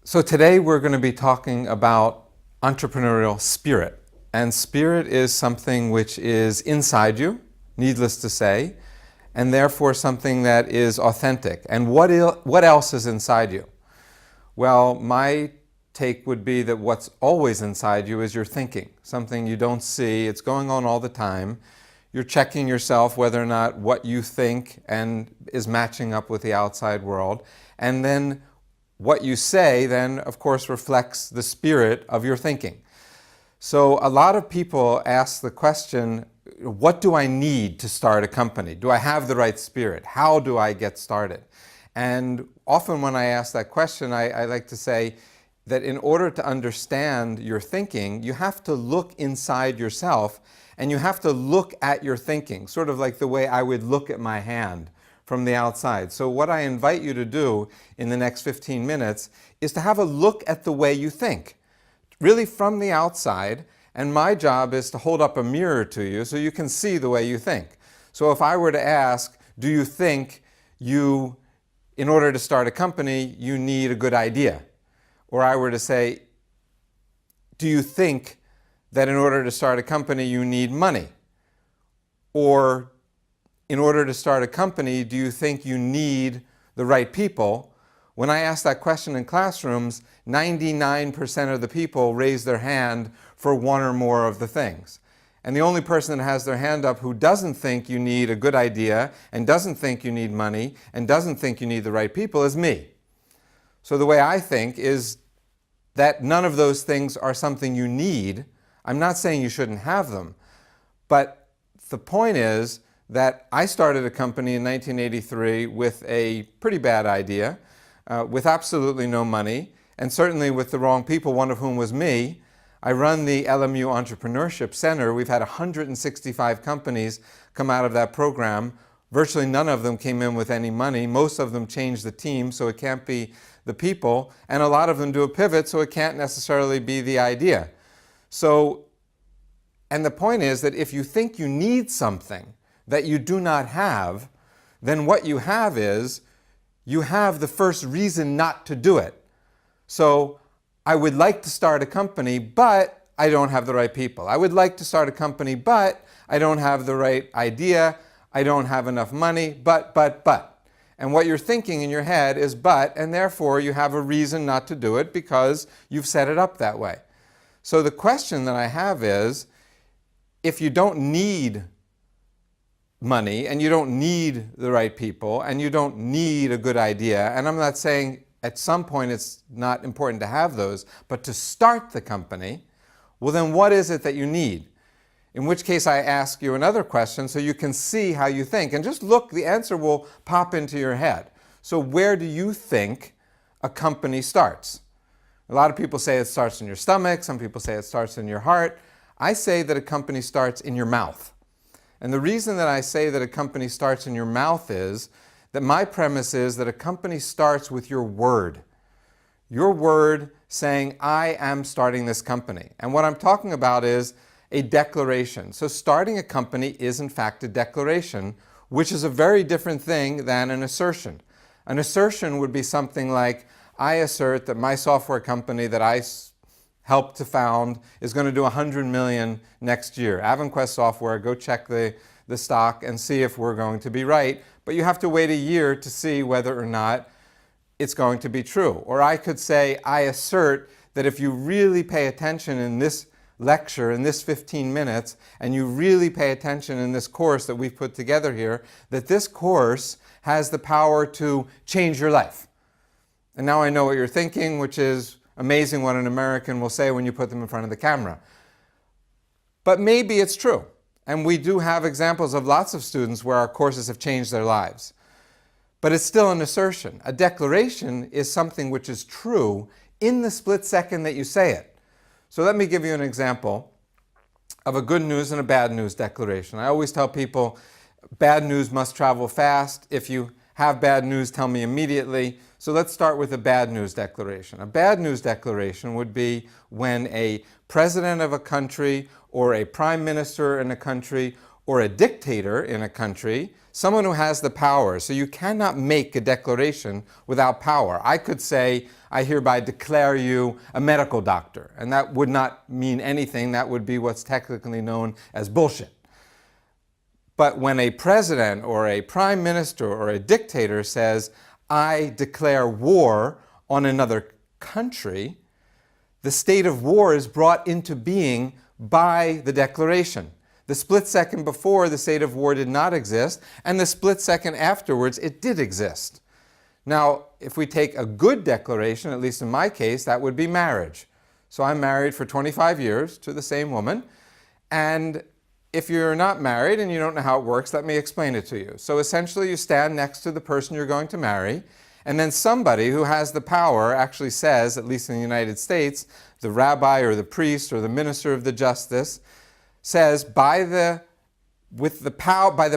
So today we're going to be talking about entrepreneurial spirit. And spirit is something which is inside you, needless to say, and therefore something that is authentic. And what else is inside you? Well, my take would be that what's always inside you is your thinking, something you don't see. It's going on all the time. You're checking yourself whether or not what you think and is matching up with the outside world. And then what you say then, of course, reflects the spirit of your thinking. So a lot of people ask the question, what do I need to start a company? Do I have the right spirit? How do I get started? And often when I ask that question, I like to say that in order to understand your thinking, you have to look inside yourself and you have to look at your thinking, sort of like the way I would look at my hand from the outside. So what I invite you to do in the next 15 minutes is to have a look at the way you think, really from the outside, and my job is to hold up a mirror to you so you can see the way you think. So if I were to ask, do you think in order to start a company, you need a good idea? Or I were to say, do you think that in order to start a company, you need money? Or in order to start a company, do you think you need the right people? When I ask that question in classrooms, 99% of the people raise their hand for one or more of the things. And the only person that has their hand up who doesn't think you need a good idea and doesn't think you need money and doesn't think you need the right people is me. So the way I think is that none of those things are something you need. I'm not saying you shouldn't have them, but the point is that I started a company in 1983 with a pretty bad idea, with absolutely no money, and certainly with the wrong people, one of whom was me. I run the LMU Entrepreneurship Center. We've had 165 companies come out of that program. Virtually none of them came in with any money. Most of them changed the team, so it can't be the people. And a lot of them do a pivot, so it can't necessarily be the idea. And the point is that if you think you need something that you do not have, then what you have is, you have the first reason not to do it. So I would like to start a company, but I don't have the right people. I would like to start a company, but I don't have the right idea. I don't have enough money, but. And what you're thinking in your head is but, and therefore you have a reason not to do it because you've set it up that way. So the question that I have is, if you don't need money and you don't need the right people and you don't need a good idea, and I'm not saying at some point it's not important to have those, but to start the company, well then what is it that you need? In which case I ask you another question so you can see how you think, and just look, the answer will pop into your head. So where do you think a company starts? A lot of people say it starts in your stomach, some people say it starts in your heart. I say that a company starts in your mouth. And the reason that I say that a company starts in your mouth is that my premise is that a company starts with your word. Your word saying, I am starting this company. And what I'm talking about is a declaration. So starting a company is in fact a declaration, which is a very different thing than an assertion. An assertion would be something like, I assert that my software company that I helped to found is going to do 100 million next year. AvanQuest Software, go check the stock and see if we're going to be right. But you have to wait a year to see whether or not it's going to be true. Or I could say, I assert that if you really pay attention in this lecture, in this 15 minutes, and you really pay attention in this course that we've put together here, that this course has the power to change your life. And now I know what you're thinking, which is amazing what an American will say when you put them in front of the camera. But maybe it's true. And we do have examples of lots of students where our courses have changed their lives. But it's still an assertion. A declaration is something which is true in the split second that you say it. So let me give you an example of a good news and a bad news declaration. I always tell people, bad news must travel fast. If you have bad news, tell me immediately. So let's start with a bad news declaration. A bad news declaration would be when a president of a country or a prime minister in a country or a dictator in a country, someone who has the power. So you cannot make a declaration without power. I could say, I hereby declare you a medical doctor, and that would not mean anything. That would be what's technically known as bullshit. But when a president or a prime minister or a dictator says, I declare war on another country, the state of war is brought into being by the declaration. The split second before, the state of war did not exist, and the split second afterwards, it did exist. Now, if we take a good declaration, at least in my case, that would be marriage. So I'm married for 25 years to the same woman, and if you're not married and you don't know how it works, let me explain it to you. So essentially, you stand next to the person you're going to marry, and then somebody who has the power actually says, at least in the United States, the rabbi or the priest or the minister of the justice says, by the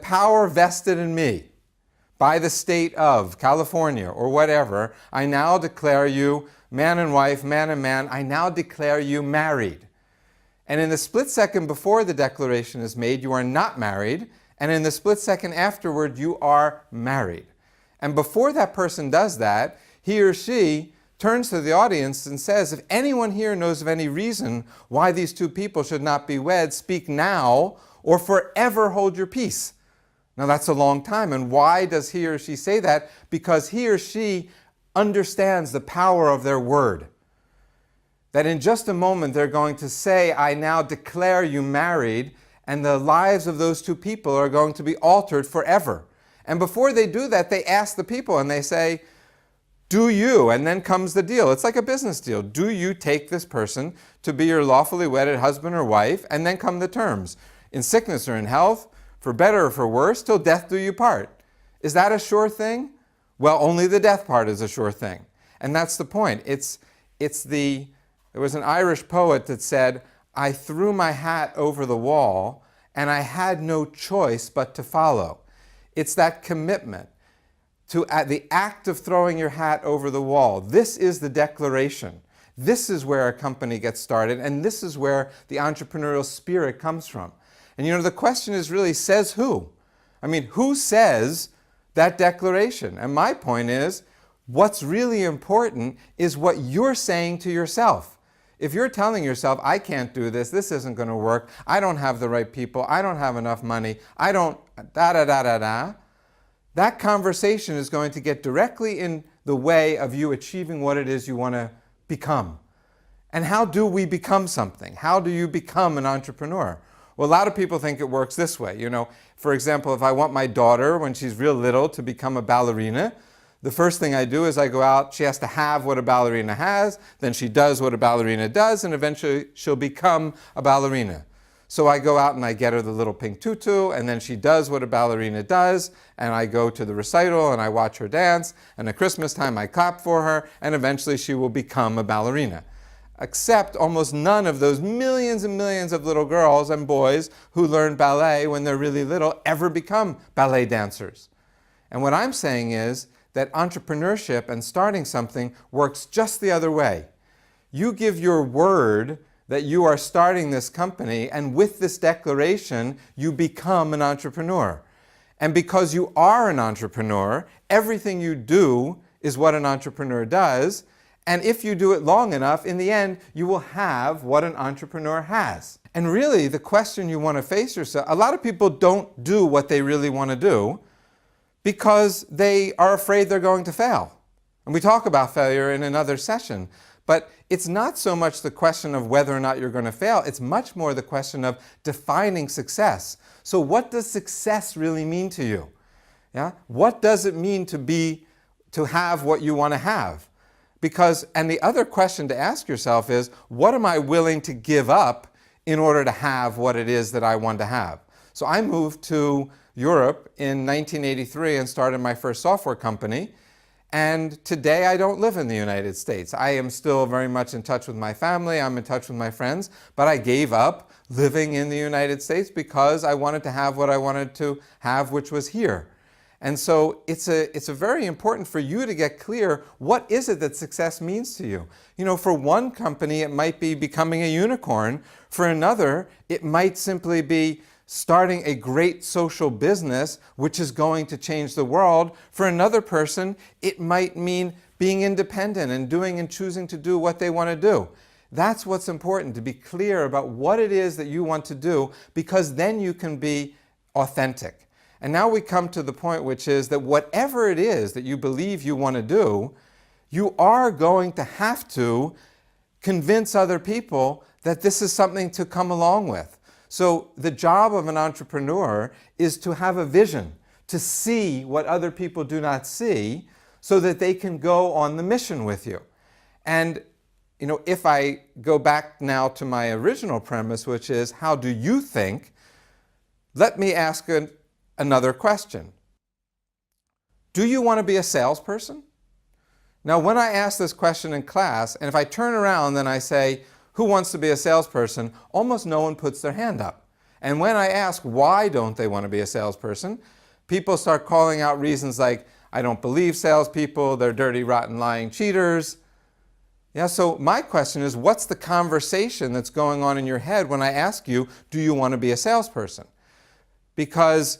power vested in me, by the state of California or whatever, I now declare you man and wife, man and man, I now declare you married. And in the split second before the declaration is made, you are not married, and in the split second afterward, you are married. And before that person does that, he or she turns to the audience and says, if anyone here knows of any reason why these two people should not be wed, speak now or forever hold your peace. Now that's a long time. And why does he or she say that? Because he or she understands the power of their word. That in just a moment they're going to say, I now declare you married, and the lives of those two people are going to be altered forever. And before they do that, they ask the people and they say, do you? And then comes the deal. It's like a business deal. Do you take this person to be your lawfully wedded husband or wife? And then come the terms. In sickness or in health, for better or for worse, till death do you part. Is that a sure thing? Well, only the death part is a sure thing. And that's the point. There was an Irish poet that said, I threw my hat over the wall and I had no choice but to follow. It's that commitment to the act of throwing your hat over the wall. This is the declaration. This is where a company gets started, and this is where the entrepreneurial spirit comes from. And the question is really, says who? I mean, who says that declaration? And my point is, what's really important is what you're saying to yourself. If you're telling yourself, I can't do this, this isn't going to work, I don't have the right people, I don't have enough money, I don't da-da-da-da-da, that conversation is going to get directly in the way of you achieving what it is you want to become. And how do we become something? How do you become an entrepreneur? Well, a lot of people think it works this way. For example, if I want my daughter, when she's real little, to become a ballerina, the first thing I do is I go out, she has to have what a ballerina has, then she does what a ballerina does, and eventually she'll become a ballerina. So I go out and I get her the little pink tutu, and then she does what a ballerina does, and I go to the recital and I watch her dance, and at Christmas time I clap for her, and eventually she will become a ballerina. Except almost none of those millions and millions of little girls and boys who learn ballet when they're really little ever become ballet dancers. And what I'm saying is that entrepreneurship and starting something works just the other way. You give your word that you are starting this company, and with this declaration, you become an entrepreneur. And because you are an entrepreneur, everything you do is what an entrepreneur does, and if you do it long enough, in the end, you will have what an entrepreneur has. And really, the question you want to face yourself, a lot of people don't do what they really want to do because they are afraid they're going to fail. And we talk about failure in another session. But it's not so much the question of whether or not you're going to fail. It's much more the question of defining success. So what does success really mean to you? Yeah? What does it mean to have what you want to have? And the other question to ask yourself is, what am I willing to give up in order to have what it is that I want to have? So I moved to Europe in 1983 and started my first software company. And today I don't live in the United States. I am still very much in touch with my family, I'm in touch with my friends, but I gave up living in the United States because I wanted to have what I wanted to have, which was here. And so it's very important for you to get clear, what is it that success means to you? For one company, it might be becoming a unicorn. For another, it might simply be starting a great social business which is going to change the world. For another person, it might mean being independent and doing and choosing to do what they want to do. That's what's important, to be clear about what it is that you want to do, because then you can be authentic. And now we come to the point, which is that whatever it is that you believe you want to do, you are going to have to convince other people that this is something to come along with. So the job of an entrepreneur is to have a vision, to see what other people do not see, so that they can go on the mission with you. And if I go back now to my original premise, which is, how do you think? Let me ask another question. Do you want to be a salesperson? Now, when I ask this question in class, and if I turn around and I say, who wants to be a salesperson? Almost no one puts their hand up. And when I ask why don't they want to be a salesperson, people start calling out reasons like, I don't believe salespeople, they're dirty, rotten, lying cheaters. Yeah, so my question is, what's the conversation that's going on in your head when I ask you, do you want to be a salesperson? Because,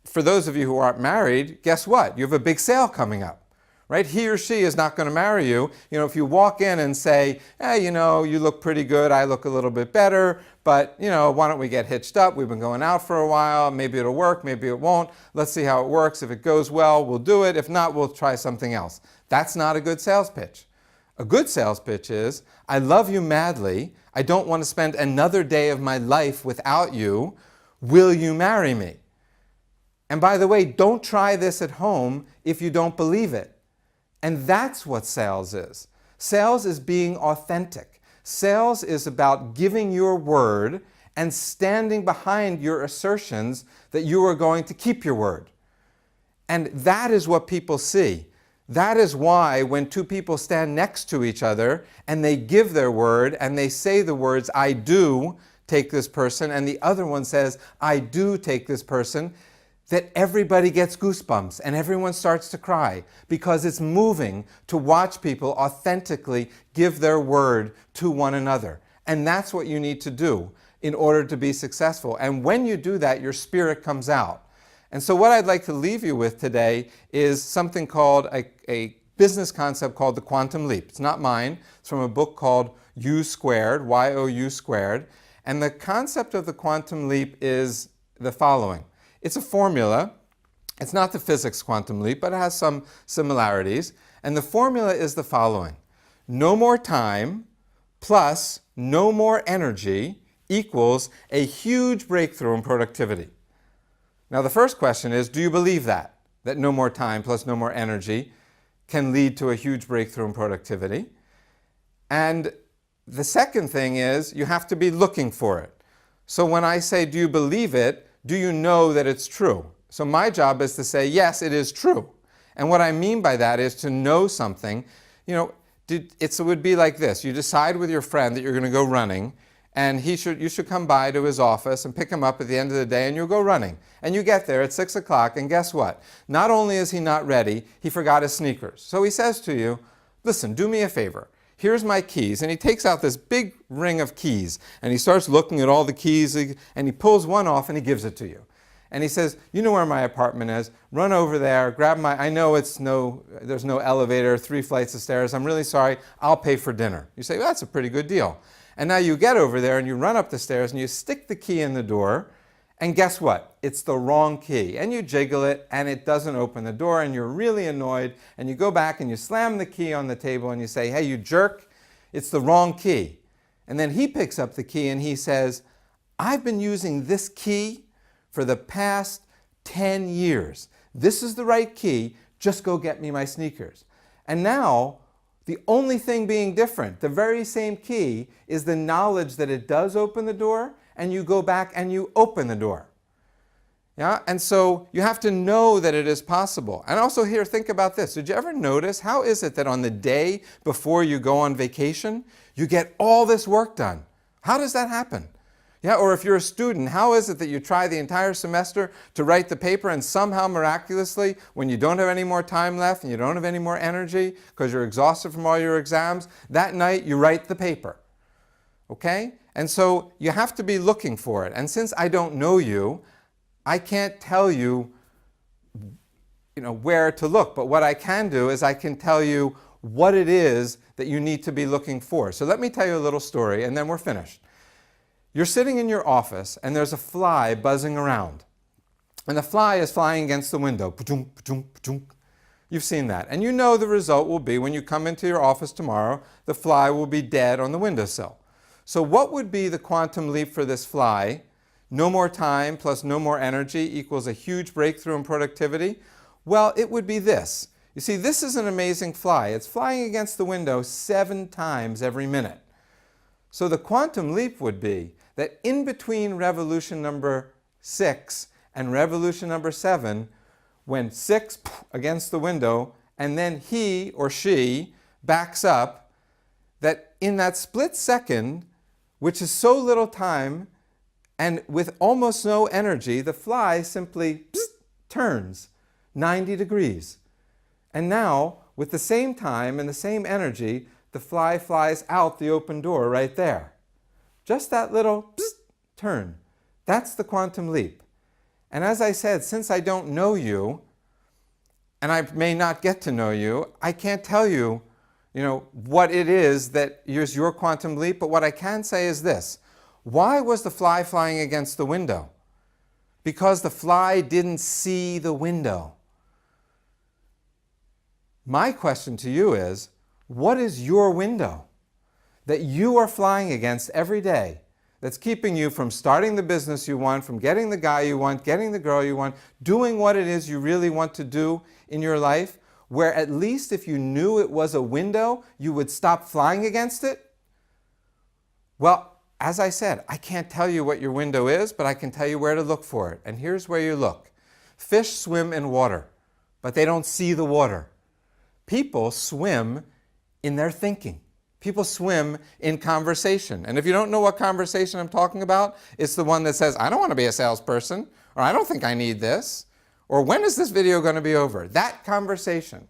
for those of you who aren't married, guess what? You have a big sale coming up. Right? He or she is not going to marry you. If you walk in and say, hey, you look pretty good, I look a little bit better, but, why don't we get hitched up? We've been going out for a while. Maybe it'll work, maybe it won't. Let's see how it works. If it goes well, we'll do it. If not, we'll try something else. That's not a good sales pitch. A good sales pitch is, I love you madly. I don't want to spend another day of my life without you. Will you marry me? And by the way, don't try this at home if you don't believe it. And that's what sales is. Sales is being authentic. Sales is about giving your word and standing behind your assertions that you are going to keep your word. And that is what people see. That is why when two people stand next to each other and they give their word and they say the words, I do take this person, and the other one says, I do take this person, that everybody gets goosebumps and everyone starts to cry, because it's moving to watch people authentically give their word to one another. And that's what you need to do in order to be successful. And when you do that, your spirit comes out. And so what I'd like to leave you with today is something called a business concept called the quantum leap. It's not mine. It's from a book called U Squared, Y-O-U Squared. And the concept of the quantum leap is the following. It's a formula. It's not the physics quantum leap, but it has some similarities. And the formula is the following. No more time plus no more energy equals a huge breakthrough in productivity. Now the first question is, do you believe that no more time plus no more energy can lead to a huge breakthrough in productivity? And the second thing is, you have to be looking for it. So when I say, do you believe it, do you know that it's true? So my job is to say, yes, it is true. And what I mean by that is to know something. It would be like this. You decide with your friend that you're going to go running, and you should come by to his office and pick him up at the end of the day, and you'll go running. And you get there at 6 o'clock, and guess what? Not only is he not ready, he forgot his sneakers. So he says to you, listen, do me a favor. Here's my keys. And he takes out this big ring of keys, and he starts looking at all the keys, and he pulls one off and he gives it to you. And he says, you know where my apartment is, run over there, grab I know there's no elevator, 3 flights of stairs, I'm really sorry, I'll pay for dinner. You say, well, that's a pretty good deal. And now you get over there and you run up the stairs and you stick the key in the door, and guess what? It's the wrong key. And you jiggle it and it doesn't open the door, and you're really annoyed, and you go back and you slam the key on the table and you say, hey, you jerk, it's the wrong key. And then he picks up the key and he says, I've been using this key for the past 10 years. This is the right key, just go get me my sneakers. And now, the only thing being different, the very same key, is the knowledge that it does open the door, and you go back and you open the door. Yeah? And so you have to know that it is possible. And also here, think about this. Did you ever notice, how is it that on the day before you go on vacation, you get all this work done? How does that happen? Yeah, or if you're a student, how is it that you try the entire semester to write the paper, and somehow miraculously, when you don't have any more time left and you don't have any more energy because you're exhausted from all your exams, that night you write the paper? Okay? And so you have to be looking for it. And since I don't know you, I can't tell you, where to look. But what I can do is I can tell you what it is that you need to be looking for. So let me tell you a little story and then we're finished. You're sitting in your office and there's a fly buzzing around. And the fly is flying against the window. You've seen that. And you know the result will be when you come into your office tomorrow, the fly will be dead on the windowsill. So what would be the quantum leap for this fly? No more time plus no more energy equals a huge breakthrough in productivity? Well, it would be this. You see, this is an amazing fly. It's flying against the window 7 times every minute. So the quantum leap would be that in between revolution number 6 and revolution number 7, when 6 against the window and then he or she backs up, that in that split second, which is so little time and with almost no energy, the fly simply turns 90 degrees. And now, with the same time and the same energy, the fly flies out the open door right there. Just that little turn. That's the quantum leap. And as I said, since I don't know you, and I may not get to know you, I can't tell you, what it is that is your quantum leap, but what I can say is this. Why was the fly flying against the window? Because the fly didn't see the window. My question to you is, what is your window that you are flying against every day that's keeping you from starting the business you want, from getting the guy you want, getting the girl you want, doing what it is you really want to do in your life, where at least if you knew it was a window, you would stop flying against it? Well, as I said, I can't tell you what your window is, but I can tell you where to look for it. And here's where you look. Fish swim in water, but they don't see the water. People swim in their thinking. People swim in conversation. And if you don't know what conversation I'm talking about, it's the one that says, I don't want to be a salesperson, or I don't think I need this, or when is this video going to be over? That conversation.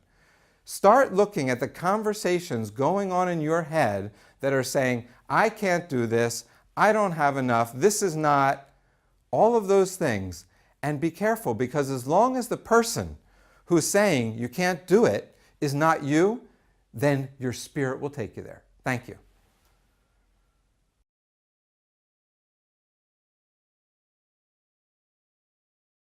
Start looking at the conversations going on in your head that are saying, I can't do this, I don't have enough, this is not, all of those things. And be careful, because as long as the person who's saying you can't do it is not you, then your spirit will take you there. Thank you.